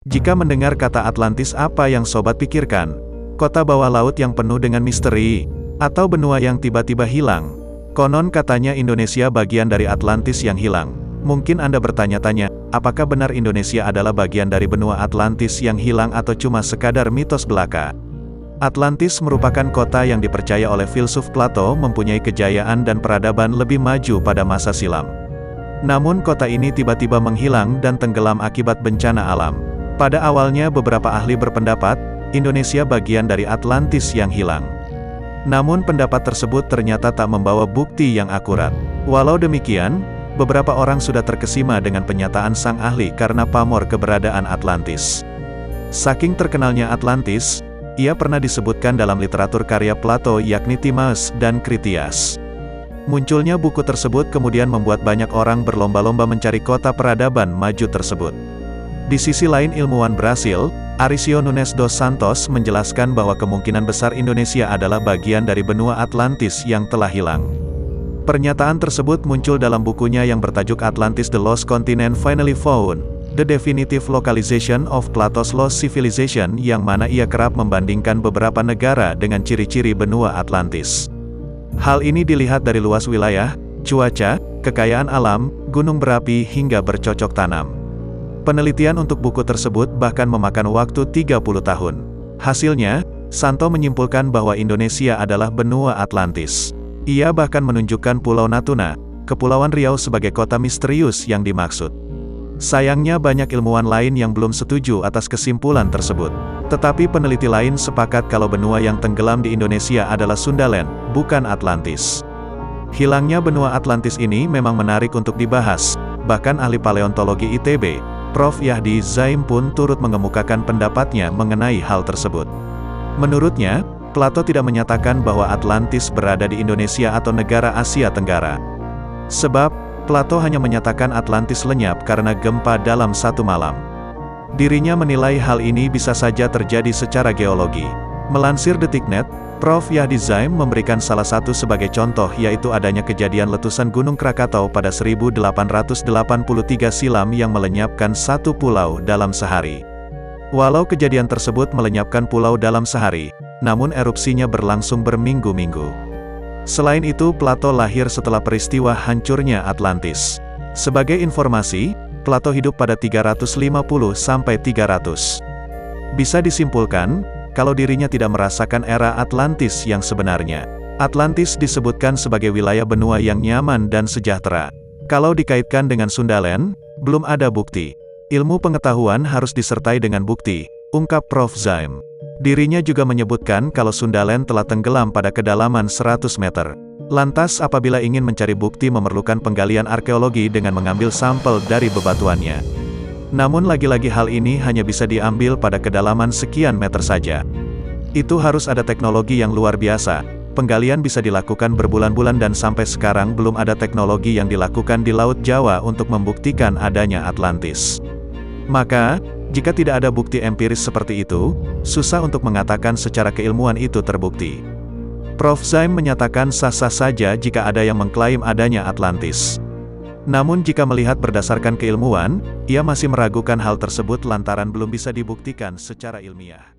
Jika mendengar kata Atlantis, apa yang sobat pikirkan? Kota bawah laut yang penuh dengan misteri? Atau benua yang tiba-tiba hilang? Konon katanya Indonesia bagian dari Atlantis yang hilang. Mungkin Anda bertanya-tanya, apakah benar Indonesia adalah bagian dari benua Atlantis yang hilang atau cuma sekadar mitos belaka? Atlantis merupakan kota yang dipercaya oleh filsuf Plato mempunyai kejayaan dan peradaban lebih maju pada masa silam. Namun kota ini tiba-tiba menghilang dan tenggelam akibat bencana alam. Pada awalnya beberapa ahli berpendapat, Indonesia bagian dari Atlantis yang hilang. Namun pendapat tersebut ternyata tak membawa bukti yang akurat. Walau demikian, beberapa orang sudah terkesima dengan pernyataan sang ahli karena pamor keberadaan Atlantis. Saking terkenalnya Atlantis, ia pernah disebutkan dalam literatur karya Plato yakni Timaeus dan Critias. Munculnya buku tersebut kemudian membuat banyak orang berlomba-lomba mencari kota peradaban maju tersebut. Di sisi lain, ilmuwan Brasil, Aricio Nunes dos Santos menjelaskan bahwa kemungkinan besar Indonesia adalah bagian dari benua Atlantis yang telah hilang. Pernyataan tersebut muncul dalam bukunya yang bertajuk Atlantis The Lost Continent Finally Found, The Definitive Localization of Plato's Lost Civilization, yang mana ia kerap membandingkan beberapa negara dengan ciri-ciri benua Atlantis. Hal ini dilihat dari luas wilayah, cuaca, kekayaan alam, gunung berapi hingga bercocok tanam. Penelitian untuk buku tersebut bahkan memakan waktu 30 tahun. Hasilnya, Santo menyimpulkan bahwa Indonesia adalah benua Atlantis. Ia bahkan menunjukkan Pulau Natuna, Kepulauan Riau sebagai kota misterius yang dimaksud. Sayangnya banyak ilmuwan lain yang belum setuju atas kesimpulan tersebut. Tetapi peneliti lain sepakat kalau benua yang tenggelam di Indonesia adalah Sundaland, bukan Atlantis. Hilangnya benua Atlantis ini memang menarik untuk dibahas. Bahkan ahli paleontologi ITB, Prof. Yahdi Zaim pun turut mengemukakan pendapatnya mengenai hal tersebut. Menurutnya, Plato tidak menyatakan bahwa Atlantis berada di Indonesia atau negara Asia Tenggara. Sebab, Plato hanya menyatakan Atlantis lenyap karena gempa dalam satu malam. Dirinya menilai hal ini bisa saja terjadi secara geologi. Melansir Detiknet, Prof. Yahdi Zaim memberikan salah satu sebagai contoh, yaitu adanya kejadian letusan Gunung Krakatau pada 1883 silam yang melenyapkan satu pulau dalam sehari. Walau kejadian tersebut melenyapkan pulau dalam sehari, namun erupsinya berlangsung berminggu-minggu. Selain itu, Plato lahir setelah peristiwa hancurnya Atlantis. Sebagai informasi, Plato hidup pada 350–300. Bisa disimpulkan, kalau dirinya tidak merasakan era Atlantis yang sebenarnya. Atlantis disebutkan sebagai wilayah benua yang nyaman dan sejahtera. Kalau dikaitkan dengan Sundaland, belum ada bukti. Ilmu pengetahuan harus disertai dengan bukti, ungkap Prof. Zaim. Dirinya juga menyebutkan kalau Sundaland telah tenggelam pada kedalaman 100 meter. Lantas apabila ingin mencari bukti memerlukan penggalian arkeologi dengan mengambil sampel dari bebatuannya. Namun lagi-lagi hal ini hanya bisa diambil pada kedalaman sekian meter saja. Itu harus ada teknologi yang luar biasa. Penggalian bisa dilakukan berbulan-bulan dan sampai sekarang belum ada teknologi yang dilakukan di Laut Jawa untuk membuktikan adanya Atlantis. Maka, jika tidak ada bukti empiris seperti itu, susah untuk mengatakan secara keilmuan itu terbukti. Prof. Zaim menyatakan sah-sah saja jika ada yang mengklaim adanya Atlantis. Namun jika melihat berdasarkan keilmuan, ia masih meragukan hal tersebut lantaran belum bisa dibuktikan secara ilmiah.